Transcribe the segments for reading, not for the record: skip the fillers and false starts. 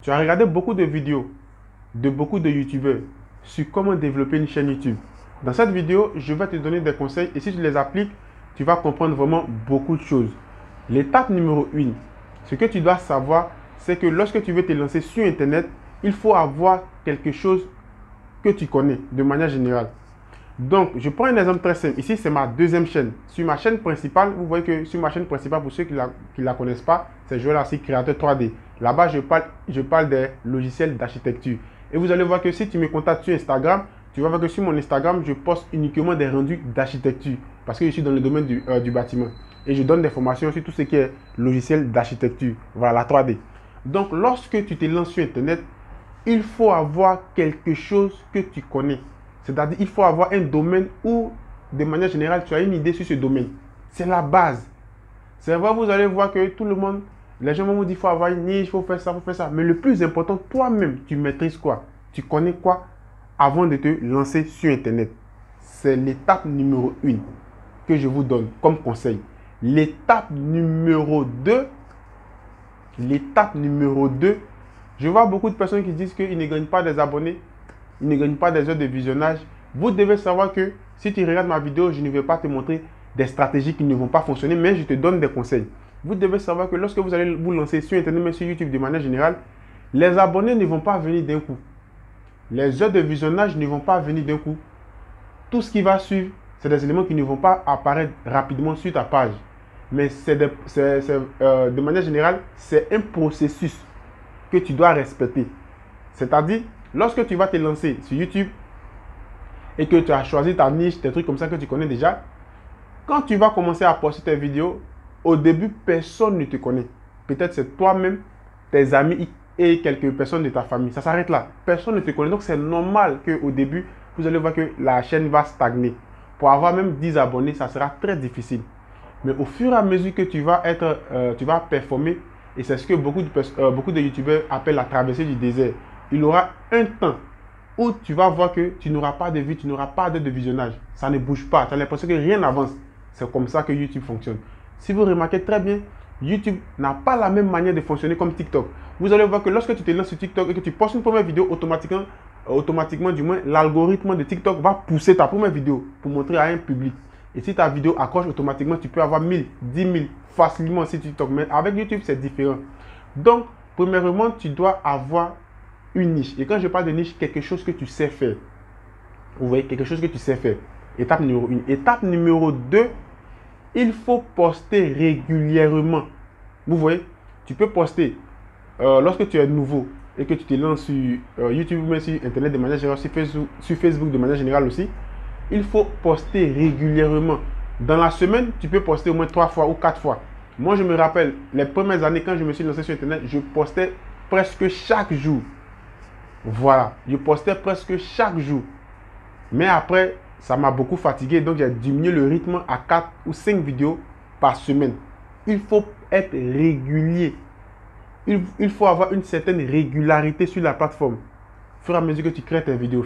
Tu as regardé beaucoup de vidéos de beaucoup de youtubeurs sur comment développer une chaîne YouTube. Dans cette vidéo, je vais te donner des conseils et si tu les appliques, tu vas comprendre vraiment beaucoup de choses. L'étape numéro 1, ce que tu dois savoir, c'est que lorsque tu veux te lancer sur Internet, il faut avoir quelque chose que tu connais de manière générale. Donc, je prends un exemple très simple. Ici, c'est ma deuxième chaîne. Sur ma chaîne principale, vous voyez que sur ma chaîne principale, pour ceux qui ne la connaissent pas, c'est Joël Arcy, créateur 3D. Là-bas, je parle des logiciels d'architecture. Et vous allez voir que si tu me contactes sur Instagram, tu vas voir que sur mon Instagram, je poste uniquement des rendus d'architecture. Parce que je suis dans le domaine du bâtiment. Et je donne des formations sur tout ce qui est logiciel d'architecture. Voilà, la 3D. Donc, lorsque tu te lances sur Internet, il faut avoir quelque chose que tu connais. C'est-à-dire qu'il faut avoir un domaine où, de manière générale, tu as une idée sur ce domaine. C'est la base. C'est vrai, vous allez voir que tout le monde, les gens vont vous dire qu'il faut avoir une niche, il faut faire ça, il faut faire ça. Mais le plus important, toi-même, tu maîtrises quoi? Tu connais quoi avant de te lancer sur Internet? C'est l'étape numéro 1 que je vous donne comme conseil. L'étape numéro 2, je vois beaucoup de personnes qui disent qu'ils ne gagnent pas des abonnés. Ils ne gagnent pas des heures de visionnage. Vous devez savoir que si tu regardes ma vidéo, je ne vais pas te montrer des stratégies qui ne vont pas fonctionner, mais je te donne des conseils. Vous devez savoir que lorsque vous allez vous lancer sur Internet, mais sur YouTube de manière générale, les abonnés ne vont pas venir d'un coup. Les heures de visionnage ne vont pas venir d'un coup. Tout ce qui va suivre, c'est des éléments qui ne vont pas apparaître rapidement sur ta page. Mais de manière générale, c'est un processus que tu dois respecter. C'est-à-dire, lorsque tu vas te lancer sur YouTube et que tu as choisi ta niche, des trucs comme ça que tu connais déjà, quand tu vas commencer à poster tes vidéos, au début, personne ne te connaît. Peut-être c'est toi-même, tes amis et quelques personnes de ta famille. Ça s'arrête là. Personne ne te connaît. Donc, c'est normal qu'au début, vous allez voir que la chaîne va stagner. Pour avoir même 10 abonnés, ça sera très difficile. Mais au fur et à mesure que tu vas performer, et c'est ce que beaucoup de youtubeurs appellent la traversée du désert, il y aura un temps où tu vas voir que tu n'auras pas de vues, tu n'auras pas de visionnage. Ça ne bouge pas. Tu as l'impression que rien n'avance. C'est comme ça que YouTube fonctionne. Si vous remarquez très bien, YouTube n'a pas la même manière de fonctionner comme TikTok. Vous allez voir que lorsque tu te lances sur TikTok et que tu postes une première vidéo, automatiquement, du moins, l'algorithme de TikTok va pousser ta première vidéo pour montrer à un public. Et si ta vidéo accroche automatiquement, tu peux avoir 1000, 10 000 facilement sur TikTok. Mais avec YouTube, c'est différent. Donc, premièrement, tu dois avoir une niche. Et quand je parle de niche, quelque chose que tu sais faire. Vous voyez, quelque chose que tu sais faire. Étape numéro 1. Étape numéro 2, il faut poster régulièrement. Vous voyez, tu peux poster lorsque tu es nouveau et que tu te lances sur YouTube, mais sur Internet de manière générale, sur Facebook de manière générale aussi. Il faut poster régulièrement. Dans la semaine, tu peux poster au moins 3 fois ou 4 fois. Moi, je me rappelle, les premières années, quand je me suis lancé sur Internet, je postais presque chaque jour. Voilà, je postais presque chaque jour. Mais après, ça m'a beaucoup fatigué, donc j'ai diminué le rythme à 4 ou 5 vidéos par semaine. Il faut être régulier. Il faut avoir une certaine régularité sur la plateforme. Au fur et à mesure que tu crées tes vidéos,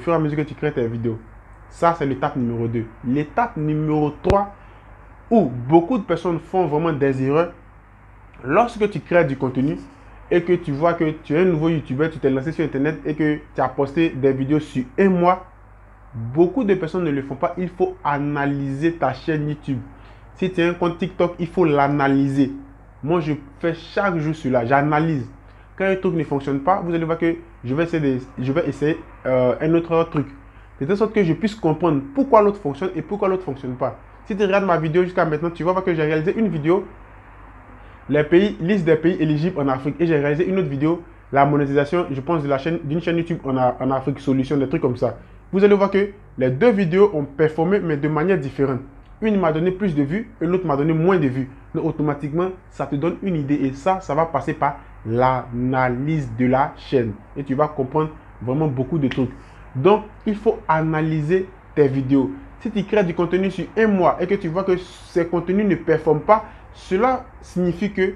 Ça, c'est l'étape numéro 2. L'étape numéro 3, où beaucoup de personnes font vraiment des erreurs, lorsque tu crées du contenu et que tu vois que tu es un nouveau youtubeur, tu t'es lancé sur Internet et que tu as posté des vidéos sur un mois, beaucoup de personnes ne le font pas. Il faut analyser ta chaîne YouTube. Si tu as un compte TikTok, il faut l'analyser. Moi, je fais chaque jour cela. J'analyse. Quand un truc ne fonctionne pas, vous allez voir que je vais essayer un autre truc. De telle sorte que je puisse comprendre pourquoi l'autre fonctionne et pourquoi l'autre ne fonctionne pas. Si tu regardes ma vidéo jusqu'à maintenant, tu vas voir que j'ai réalisé une vidéo, liste des pays éligibles en Afrique. Et j'ai réalisé une autre vidéo, la monétisation, je pense, d'une chaîne YouTube en Afrique, solution, des trucs comme ça. Vous allez voir que les deux vidéos ont performé, mais de manière différente. Une m'a donné plus de vues et l'autre m'a donné moins de vues. Donc automatiquement, ça te donne une idée. Et ça va passer par l'analyse de la chaîne. Et tu vas comprendre vraiment beaucoup de trucs. Donc, il faut analyser tes vidéos. Si tu crées du contenu sur un mois et que tu vois que ces contenus ne performent pas, cela signifie que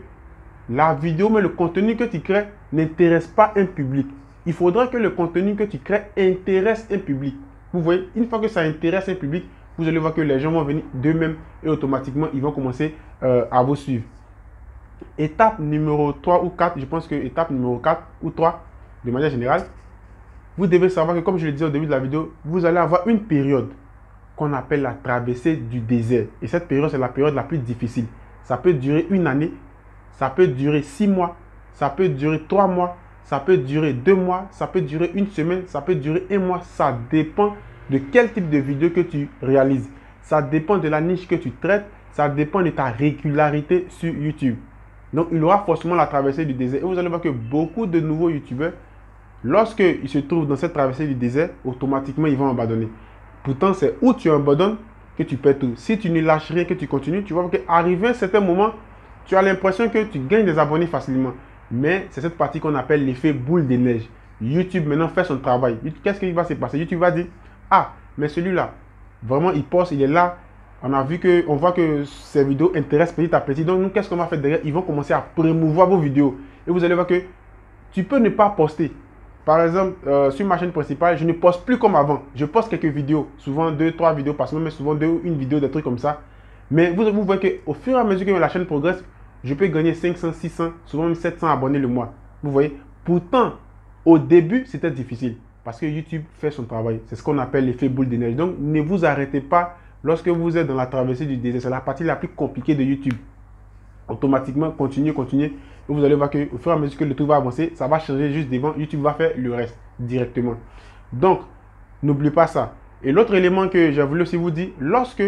la vidéo, mais le contenu que tu crées n'intéresse pas un public. Il faudra que le contenu que tu crées intéresse un public. Vous voyez, une fois que ça intéresse un public, vous allez voir que les gens vont venir d'eux-mêmes et automatiquement, ils vont commencer à vous suivre. Étape numéro 3 ou 4, je pense que étape numéro 4 ou 3, de manière générale, vous devez savoir que, comme je le disais au début de la vidéo, vous allez avoir une période qu'on appelle la traversée du désert. Et cette période, c'est la période la plus difficile. Ça peut durer une année, ça peut durer 6 mois, ça peut durer 3 mois, ça peut durer 2 mois, ça peut durer une semaine, ça peut durer 1 mois. Ça dépend de quel type de vidéo que tu réalises. Ça dépend de la niche que tu traites. Ça dépend de ta régularité sur YouTube. Donc, il y aura forcément la traversée du désert. Et vous allez voir que beaucoup de nouveaux YouTubeurs, lorsqu'ils se trouvent dans cette traversée du désert, automatiquement, ils vont abandonner. Pourtant, c'est où tu abandonnes que tu perds tout. Si tu ne lâches rien, que tu continues, tu vois qu'arrivé à un certain moment, tu as l'impression que tu gagnes des abonnés facilement. Mais c'est cette partie qu'on appelle l'effet boule de neige. YouTube maintenant fait son travail. Qu'est-ce qui va se passer? YouTube va dire, ah, mais celui-là, vraiment, il poste, il est là. On voit que ces vidéos intéressent petit à petit. Donc, nous, qu'est-ce qu'on va faire derrière? Ils vont commencer à promouvoir vos vidéos. Et vous allez voir que tu peux ne pas poster. Par exemple, sur ma chaîne principale, je ne poste plus comme avant. Je poste quelques vidéos, souvent 2-3 vidéos par semaine, mais souvent une vidéo, des trucs comme ça. Mais vous voyez qu'au fur et à mesure que la chaîne progresse, je peux gagner 500, 600, souvent même 700 abonnés le mois. Vous voyez? Pourtant, au début, c'était difficile parce que YouTube fait son travail. C'est ce qu'on appelle l'effet boule de neige. Donc, ne vous arrêtez pas lorsque vous êtes dans la traversée du désert. C'est la partie la plus compliquée de YouTube. Automatiquement, continuez. Et vous allez voir qu'au fur et à mesure que le truc va avancer, ça va changer juste devant. YouTube va faire le reste directement. Donc, n'oubliez pas ça. Et l'autre élément que j'ai voulu aussi vous dire, lorsque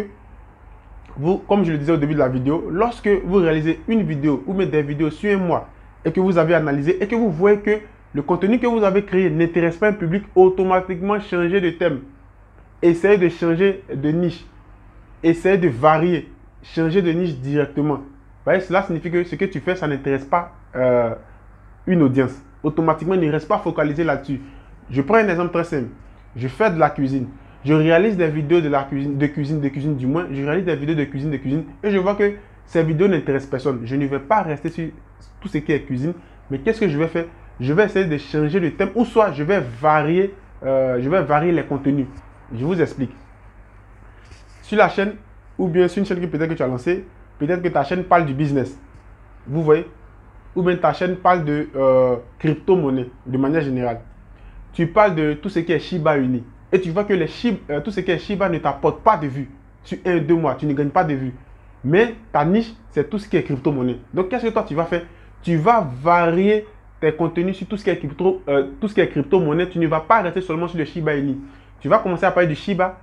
vous, comme je le disais au début de la vidéo, lorsque vous réalisez une vidéo ou même des vidéos sur un mois et que vous avez analysé et que vous voyez que le contenu que vous avez créé n'intéresse pas un public, automatiquement changez de thème. Essayez de changer de niche. Essayez de varier. Changer de niche directement. Vous voyez, cela signifie que ce que tu fais, ça n'intéresse pas une audience. Automatiquement, ne reste pas focalisé là-dessus. Je prends un exemple très simple. Je fais de la cuisine. Je réalise des vidéos de cuisine du moins. Je réalise des vidéos de cuisine et je vois que ces vidéos n'intéressent personne. Je ne vais pas rester sur tout ce qui est cuisine. Mais qu'est-ce que je vais faire? Je vais essayer de changer de thème ou soit je vais varier les contenus. Je vous explique. Sur la chaîne ou bien sur une chaîne que peut-être que tu as lancée, peut-être que ta chaîne parle du business. Vous voyez? Ou bien ta chaîne parle de crypto-monnaie de manière générale. Tu parles de tout ce qui est Shiba Inu. Et tu vois que tout ce qui est Shiba ne t'apporte pas de vues. Sur 1-2 mois, tu ne gagnes pas de vues. Mais ta niche, c'est tout ce qui est crypto-monnaie. Donc, qu'est-ce que toi, tu vas faire? Tu vas varier tes contenus sur tout ce qui est crypto-monnaie. Tu ne vas pas rester seulement sur le Shiba Inu. Tu vas commencer à parler du Shiba.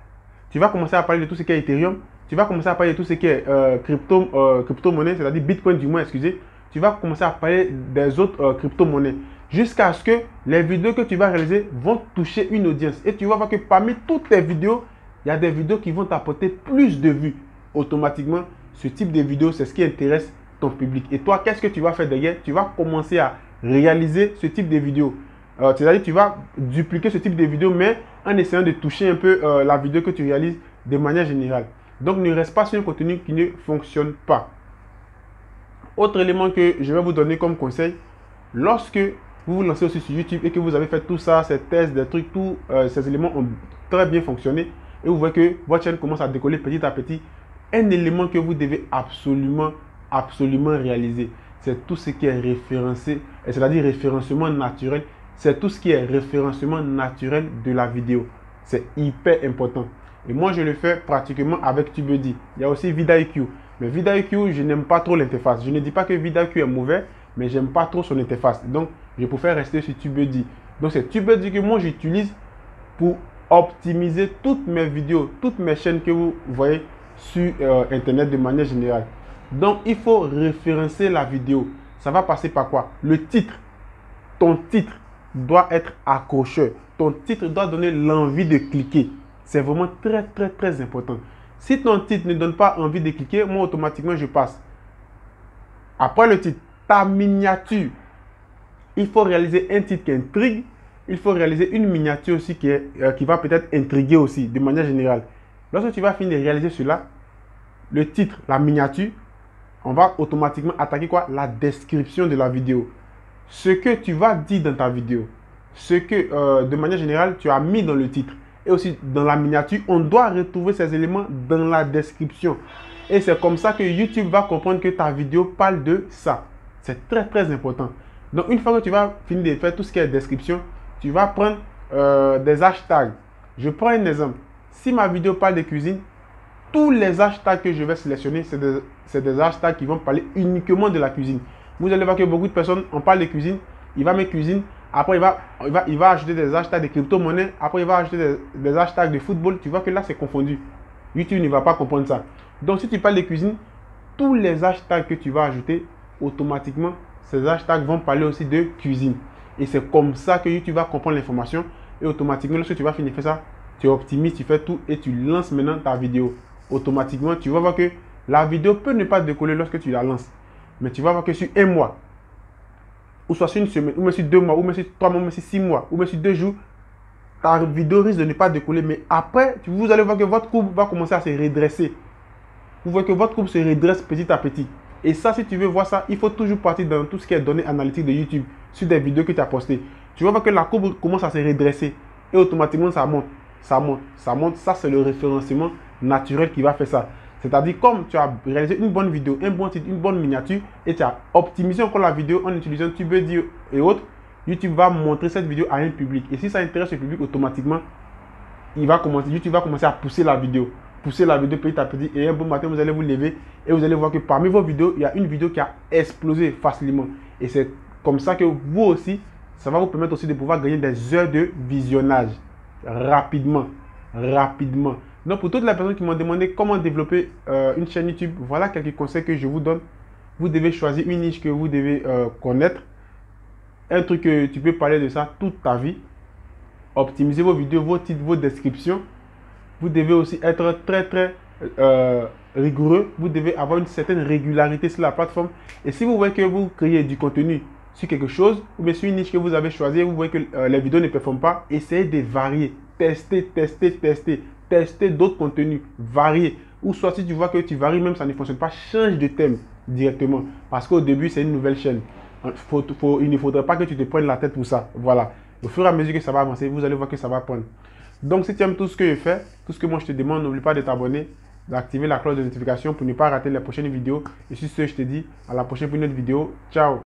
Tu vas commencer à parler de tout ce qui est Ethereum. Tu vas commencer à parler de tout ce qui est crypto-monnaie, c'est-à-dire Bitcoin du moins, excusez. Tu vas commencer à parler des autres crypto-monnaies. Jusqu'à ce que les vidéos que tu vas réaliser vont toucher une audience. Et tu vas voir que parmi toutes tes vidéos, il y a des vidéos qui vont t'apporter plus de vues. Automatiquement, ce type de vidéo, c'est ce qui intéresse ton public. Et toi, qu'est-ce que tu vas faire derrière? Tu vas commencer à réaliser ce type de vidéos. C'est-à-dire tu vas dupliquer ce type de vidéos, mais en essayant de toucher un peu la vidéo que tu réalises de manière générale. Donc, ne reste pas sur un contenu qui ne fonctionne pas. Autre élément que je vais vous donner comme conseil, lorsque vous vous lancez aussi sur YouTube et que vous avez fait tout ça, ces tests, des trucs, tous ces éléments ont très bien fonctionné et vous voyez que votre chaîne commence à décoller petit à petit, un élément que vous devez absolument réaliser, c'est tout ce qui est référencé, c'est-à-dire référencement naturel, c'est tout ce qui est référencement naturel de la vidéo. C'est hyper important. Et moi, je le fais pratiquement avec TubeBuddy. Il y a aussi VidIQ. Mais VidIQ, je n'aime pas trop l'interface. Je ne dis pas que VidIQ est mauvais, mais j'aime pas trop son interface. Donc, je préfère rester sur TubeBuddy. Donc, c'est TubeBuddy que moi, j'utilise pour optimiser toutes mes vidéos, toutes mes chaînes que vous voyez sur Internet de manière générale. Donc, il faut référencer la vidéo. Ça va passer par quoi? Le titre. Ton titre doit être accrocheur. Ton titre doit donner l'envie de cliquer. C'est vraiment très important. Si ton titre ne donne pas envie de cliquer, moi, automatiquement, je passe. Après le titre, ta miniature. Il faut réaliser un titre qui intrigue. Il faut réaliser une miniature aussi qui va peut-être intriguer aussi, de manière générale. Lorsque tu vas finir de réaliser cela, le titre, la miniature, on va automatiquement attaquer quoi? La description de la vidéo. Ce que tu vas dire dans ta vidéo. Ce que, de manière générale, tu as mis dans le titre. Et aussi dans la miniature, on doit retrouver ces éléments dans la description. Et c'est comme ça que YouTube va comprendre que ta vidéo parle de ça. C'est très important. Donc, une fois que tu vas finir de faire tout ce qui est description, tu vas prendre des hashtags. Je prends un exemple. Si ma vidéo parle de cuisine, tous les hashtags que je vais sélectionner, c'est des hashtags qui vont parler uniquement de la cuisine. Vous allez voir que beaucoup de personnes, on parle de cuisine, il va mettre cuisine, après il va ajouter des hashtags de crypto-monnaie, après il va ajouter des hashtags de football. Tu vois que là, c'est confondu. YouTube ne va pas comprendre ça. Donc, si tu parles de cuisine, tous les hashtags que tu vas ajouter, automatiquement, ces hashtags vont parler aussi de cuisine. Et c'est comme ça que YouTube va comprendre l'information. Et automatiquement, lorsque tu vas finir de faire ça, tu optimises, tu fais tout et tu lances maintenant ta vidéo. Automatiquement, tu vas voir que la vidéo peut ne pas décoller lorsque tu la lances. Mais tu vas voir que sur un mois, ou soit sur une semaine, ou même sur 2 mois, ou même sur 3 mois, ou même sur 6 mois, ou même sur 2 jours, ta vidéo risque de ne pas décoller. Mais après, vous allez voir que votre courbe va commencer à se redresser. Vous voyez que votre courbe se redresse petit à petit. Et ça, si tu veux voir ça, il faut toujours partir dans tout ce qui est données analytiques de YouTube, sur des vidéos que tu as postées. Tu vas voir que la courbe commence à se redresser. Et automatiquement, ça monte, ça monte, ça monte. Ça, c'est le référencement naturel qui va faire ça. C'est-à-dire, comme tu as réalisé une bonne vidéo, un bon titre, une bonne miniature, et tu as optimisé encore la vidéo en utilisant TubeDio et autres, YouTube va montrer cette vidéo à un public. Et si ça intéresse le public, automatiquement, YouTube va commencer à pousser la vidéo. Pousser la vidéo petit à petit. Et un bon matin, vous allez vous lever et vous allez voir que parmi vos vidéos, il y a une vidéo qui a explosé facilement. Et c'est comme ça que vous aussi, ça va vous permettre aussi de pouvoir gagner des heures de visionnage rapidement. Rapidement. Donc, pour toutes les personnes qui m'ont demandé comment développer une chaîne YouTube, voilà quelques conseils que je vous donne. Vous devez choisir une niche que vous devez connaître. Un truc que tu peux parler de ça toute ta vie. Optimiser vos vidéos, vos titres, vos descriptions. Vous devez aussi être très rigoureux. Vous devez avoir une certaine régularité sur la plateforme. Et si vous voyez que vous créez du contenu sur quelque chose, ou bien sur une niche que vous avez choisie, vous voyez que les vidéos ne performent pas, essayez de varier. Testez d'autres contenus, variés. Ou soit si tu vois que tu varies, même ça ne fonctionne pas, change de thème directement. Parce qu'au début, c'est une nouvelle chaîne. Il ne faudrait pas que tu te prennes la tête pour ça. Voilà. Au fur et à mesure que ça va avancer, vous allez voir que ça va prendre. Donc, si tu aimes tout ce que je fais, tout ce que moi je te demande, n'oublie pas de t'abonner, d'activer la cloche de notification pour ne pas rater les prochaines vidéos. Et sur ce, je te dis à la prochaine pour une autre vidéo. Ciao!